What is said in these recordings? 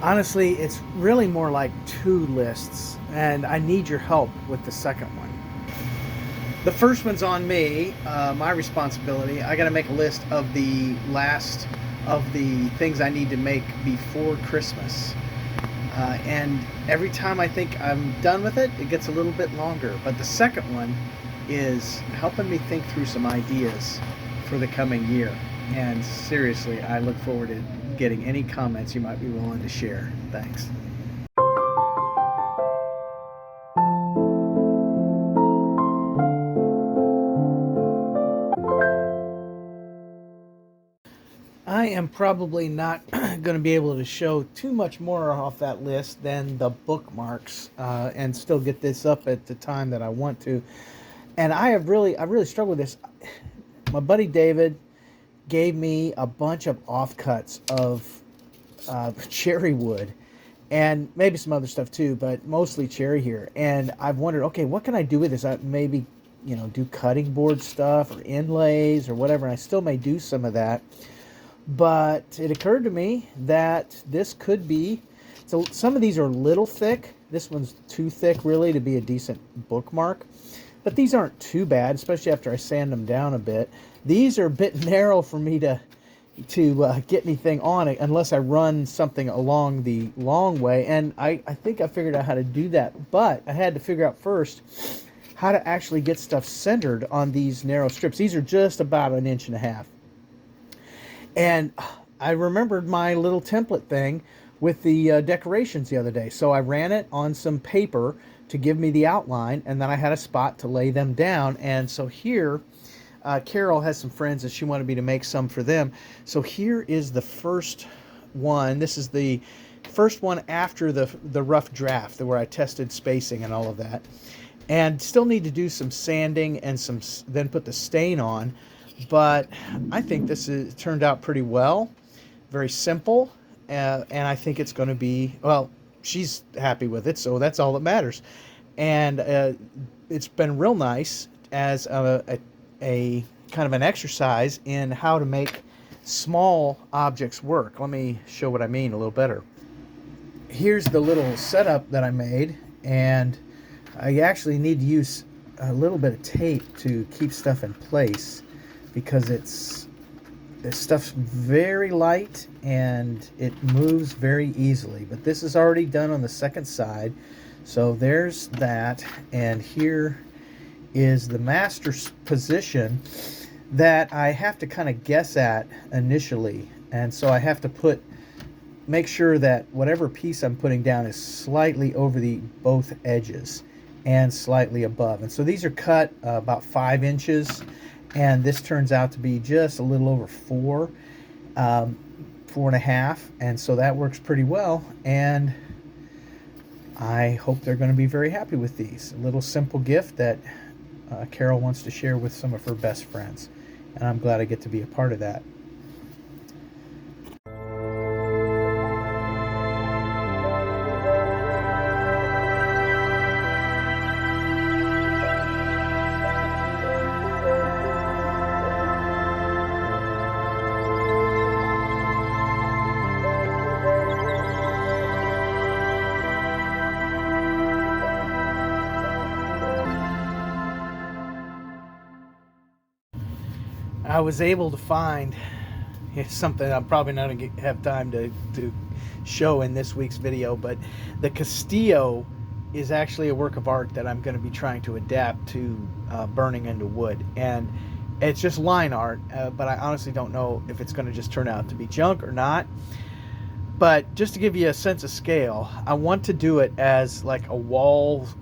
Honestly, it's really more like two lists, and I need your help with the second one. The first one's on me, my responsibility. I got to make a list of the last of the things I need to make before Christmas. And every time I think I'm done with it, it gets a little bit longer. But the second one is helping me think through some ideas for the coming year. And seriously, I look forward to getting any comments you might be willing to share. Thanks. I am probably not going to be able to show too much more off that list than the bookmarks, and still get this up at the time that I want to. And I really struggled with this. My buddy David gave me a bunch of offcuts of cherry wood, and maybe some other stuff too, but mostly cherry here. And I've wondered, okay, what can I do with this? I maybe, do cutting board stuff or inlays or whatever. And I still may do some of that. But it occurred to me that this could be, so some of these are a little thick. This one's too thick really to be a decent bookmark. But these aren't too bad, especially after I sand them down a bit. These are a bit narrow for me to get anything on it unless I run something along the long way. And I think I figured out how to do that. But I had to figure out first how to actually get stuff centered on these narrow strips. These are just about 1.5 inches. And I remembered my little template thing with the decorations the other day. So I ran it on some paper to give me the outline, and then I had a spot to lay them down. And so here, Carol has some friends and she wanted me to make some for them. So here is the first one. This is the first one after the rough draft where I tested spacing and all of that. And still need to do some sanding and then put the stain on. But I think this turned out pretty well. Very simple. And I think it's going to be, well, she's happy with it, so that's all that matters. And it's been real nice as a kind of an exercise in how to make small objects work. Let me show what I mean a little better. Here's the little setup that I made, and I actually need to use a little bit of tape to keep stuff in place, because this stuff's very light and it moves very easily. But this is already done on the second side, so there's that. And here is the master position that I have to kind of guess at initially. And so I have to make sure that whatever piece I'm putting down is slightly over both edges and slightly above. And so these are cut about 5 inches. And this turns out to be just a little over 4.5. And so that works pretty well. And I hope they're going to be very happy with these. A little simple gift that Carol wants to share with some of her best friends. And I'm glad I get to be a part of that. I was able to find something I'm probably not going to have time to show in this week's video, but the Castillo is actually a work of art that I'm going to be trying to adapt to burning into wood. And it's just line art, but I honestly don't know if it's going to just turn out to be junk or not. But just to give you a sense of scale, I want to do it as like a wall-ready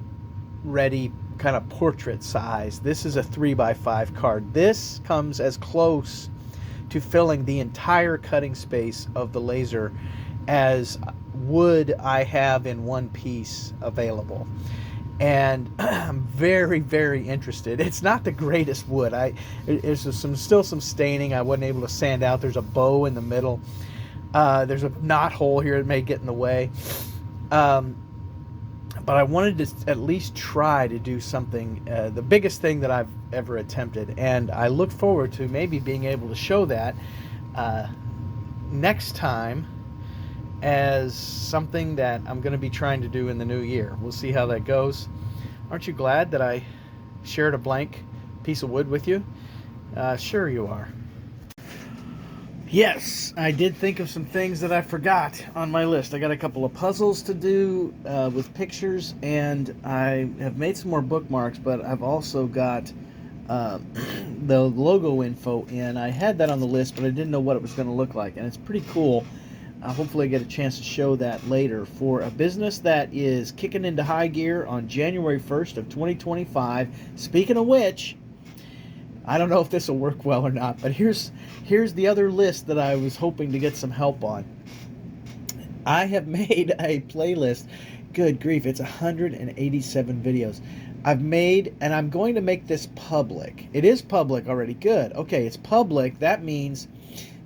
kind of portrait size. This is a 3x5 card. This comes as close to filling the entire cutting space of the laser as wood I have in one piece available. And I'm very, very interested. It's not the greatest wood. There's still some staining I wasn't able to sand out. There's a bow in the middle. There's a knot hole here that may get in the way. But I wanted to at least try to do something, the biggest thing that I've ever attempted. And I look forward to maybe being able to show that next time as something that I'm going to be trying to do in the new year. We'll see how that goes. Aren't you glad that I shared a blank piece of wood with you? Sure you are. Yes, I did think of some things that I forgot on my list. I got a couple of puzzles to do with pictures, and I have made some more bookmarks, but I've also got the logo info in. I had that on the list, but I didn't know what it was going to look like, and it's pretty cool. Hopefully I get a chance to show that later for a business that is kicking into high gear on January 1st of 2025. Speaking of which, I don't know if this will work well or not, but here's the other list that I was hoping to get some help on. I have made a playlist. Good grief, it's 187 videos. I've made, and I'm going to make this public. It is public already. Good. Okay, it's public. That means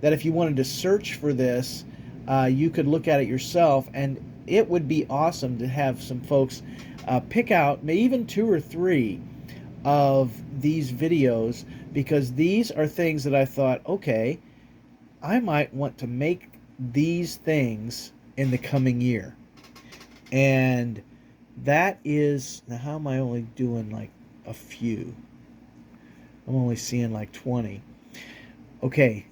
that if you wanted to search for this, you could look at it yourself, and it would be awesome to have some folks pick out maybe even 2 or 3 of these videos, because these are things that I thought, okay, I might want to make these things in the coming year. And that is, now how am I only doing like a few? I'm only seeing like 20. Okay,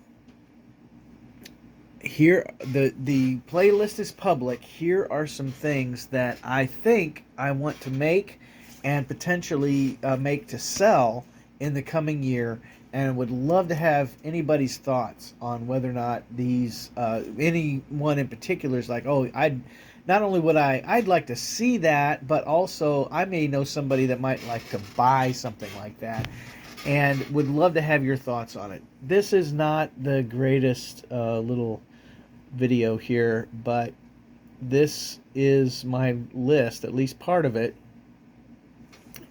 here the playlist is public. Here are some things that I think I want to make and potentially make to sell in the coming year, and would love to have anybody's thoughts on whether or not these anyone in particular is like, oh, I'd like to see that, but also I may know somebody that might like to buy something like that, and would love to have your thoughts on it. This is not the greatest little video here, but this is my list, at least part of it,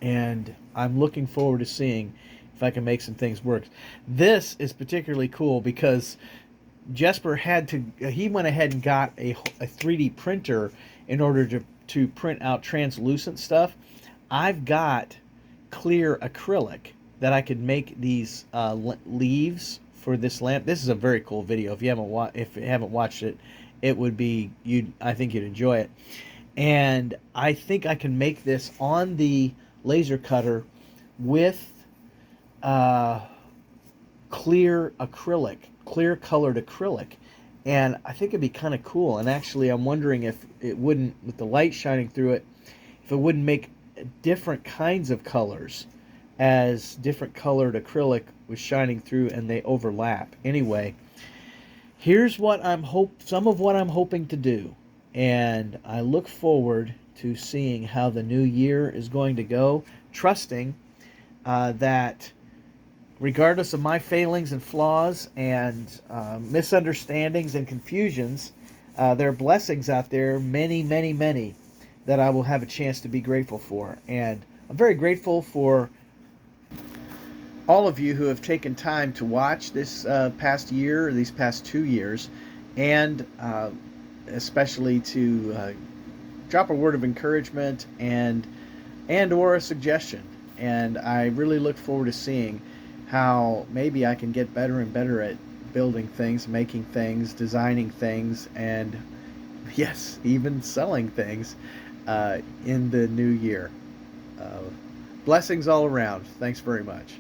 and I'm looking forward to seeing if I can make some things work. This is particularly cool because Jesper he went ahead and got a 3D printer in order to print out translucent stuff. I've got clear acrylic that I could make these leaves for this lamp. This is a very cool video. If you haven't watched it, it would be I think you'd enjoy it. And I think I can make this on the laser cutter with clear colored acrylic, and I think it'd be kind of cool. And actually, I'm wondering if it wouldn't, with the light shining through it, if it wouldn't make different kinds of colors as different colored acrylic was shining through and they overlap. Anyway, here's some of what I'm hoping to do, and I look forward to seeing how the new year is going to go, trusting that regardless of my failings and flaws and misunderstandings and confusions, there are blessings out there, many, many, many, that I will have a chance to be grateful for. And I'm very grateful for all of you who have taken time to watch this past year, or these past 2 years, and especially to drop a word of encouragement and or a suggestion. And I really look forward to seeing how maybe I can get better and better at building things, making things, designing things, and yes, even selling things in the new year. Blessings all around. Thanks very much.